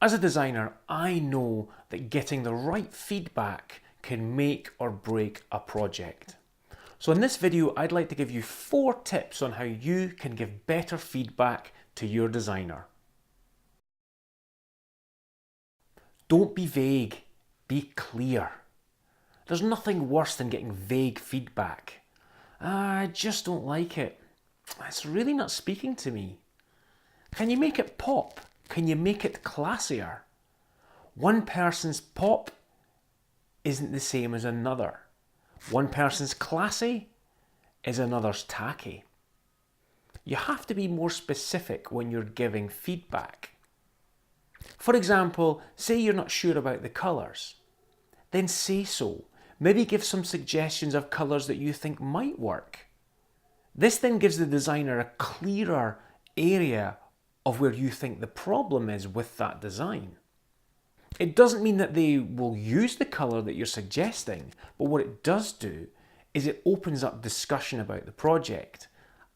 As a designer, I know that getting the right feedback can make or break a project. So in this video, I'd like to give you 4 tips on how you can give better feedback to your designer. Don't be vague, be clear. There's nothing worse than getting vague feedback. I just don't like it. It's really not speaking to me. Can you make it pop? Can you make it classier? One person's pop isn't the same as another. One person's classy is another's tacky. You have to be more specific when you're giving feedback. For example, say you're not sure about the colours. Then say so. Maybe give some suggestions of colours that you think might work. This then gives the designer a clearer area of where you think the problem is with that design. It doesn't mean that they will use the colour that you're suggesting, but what it does do is it opens up discussion about the project,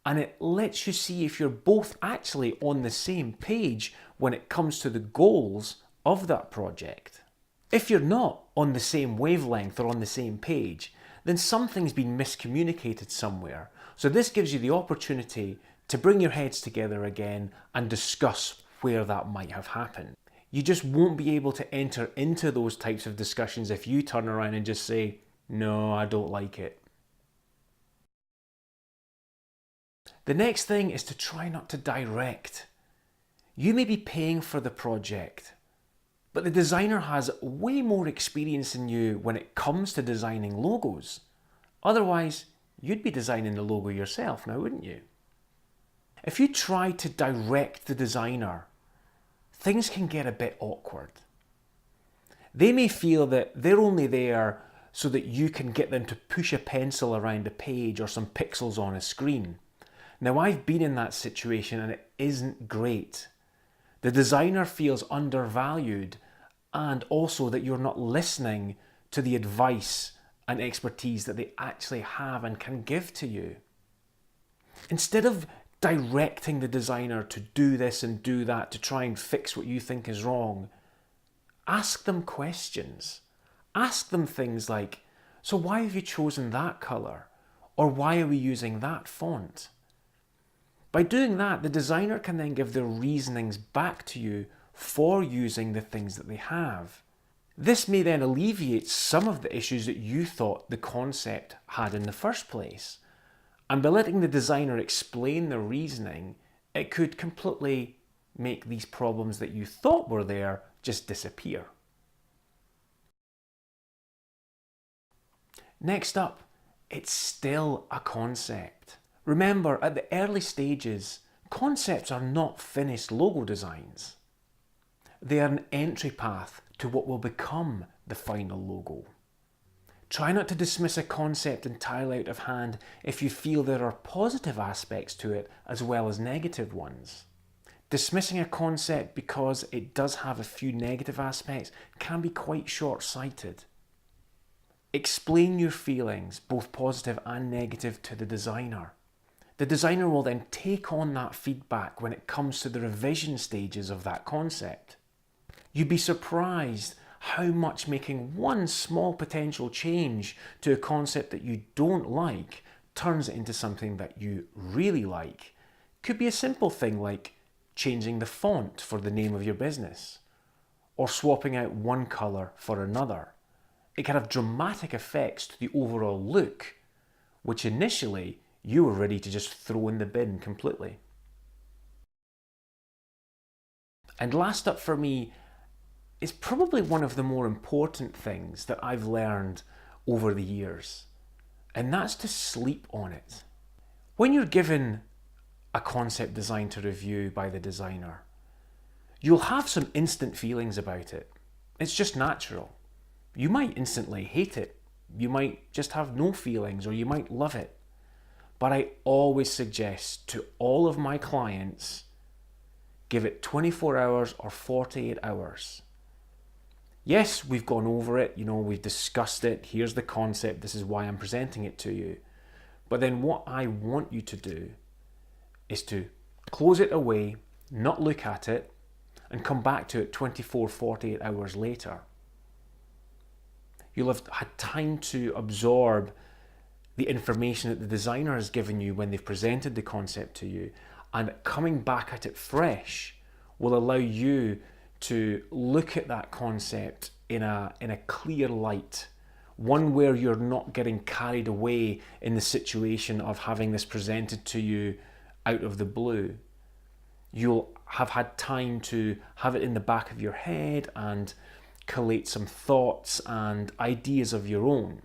and it lets you see if you're both actually on the same page when it comes to the goals of that project. If you're not on the same wavelength or on the same page, then something's been miscommunicated somewhere. So this gives you the opportunity to bring your heads together again and discuss where that might have happened. You just won't be able to enter into those types of discussions if you turn around and just say, "No, I don't like it." The next thing is to try not to direct. You may be paying for the project, but the designer has way more experience than you when it comes to designing logos. Otherwise, you'd be designing the logo yourself now, wouldn't you? If you try to direct the designer, things can get a bit awkward. They may feel that they're only there so that you can get them to push a pencil around a page or some pixels on a screen. Now, I've been in that situation and it isn't great. The designer feels undervalued, and also that you're not listening to the advice and expertise that they actually have and can give to you. Instead of directing the designer to do this and do that to try and fix what you think is wrong, ask them questions. Ask them things like, "So why have you chosen that colour?" Or "Why are we using that font?" By doing that, the designer can then give their reasonings back to you for using the things that they have. This may then alleviate some of the issues that you thought the concept had in the first place. And by letting the designer explain the reasoning, it could completely make these problems that you thought were there just disappear. Next up, it's still a concept. Remember, at the early stages, concepts are not finished logo designs. They are an entry path to what will become the final logo. Try not to dismiss a concept entirely out of hand if you feel there are positive aspects to it as well as negative ones. Dismissing a concept because it does have a few negative aspects can be quite short-sighted. Explain your feelings, both positive and negative, to the designer. The designer will then take on that feedback when it comes to the revision stages of that concept. You'd be surprised how much making one small potential change to a concept that you don't like turns it into something that you really like. Could be a simple thing like changing the font for the name of your business, or swapping out one colour for another. It can have dramatic effects to the overall look, which initially you were ready to just throw in the bin completely. And last up for me is probably one of the more important things that I've learned over the years, and that's to sleep on it. When you're given a concept design to review by the designer, you'll have some instant feelings about it. It's just natural. You might instantly hate it, you might just have no feelings, or you might love it. But I always suggest to all of my clients, give it 24 hours or 48 hours. Yes, we've gone over it, we've discussed it, here's the concept, this is why I'm presenting it to you. But then what I want you to do is to close it away, not look at it, and come back to it 24, 48 hours later. You'll have had time to absorb the information that the designer has given you when they've presented the concept to you, and coming back at it fresh will allow you to look at that concept in a clear light, one where you're not getting carried away in the situation of having this presented to you out of the blue. You'll have had time to have it in the back of your head and collate some thoughts and ideas of your own.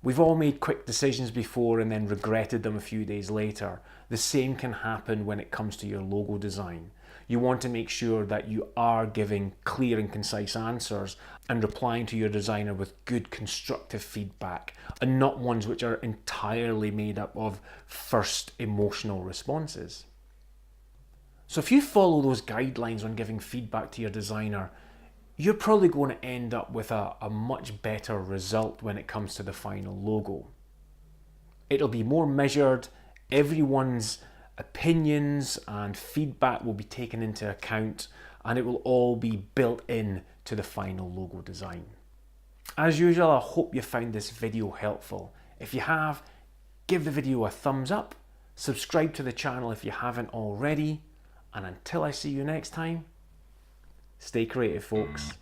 We've all made quick decisions before and then regretted them a few days later. The same can happen when it comes to your logo design. You want to make sure that you are giving clear and concise answers and replying to your designer with good constructive feedback, and not ones which are entirely made up of first emotional responses. So if you follow those guidelines on giving feedback to your designer, you're probably going to end up with a much better result when it comes to the final logo. It'll be more measured, everyone's opinions and feedback will be taken into account, and it will all be built in to the final logo design. As usual, I hope you found this video helpful. If you have, give the video a thumbs up, subscribe to the channel if you haven't already, and until I see you next time, stay creative, folks.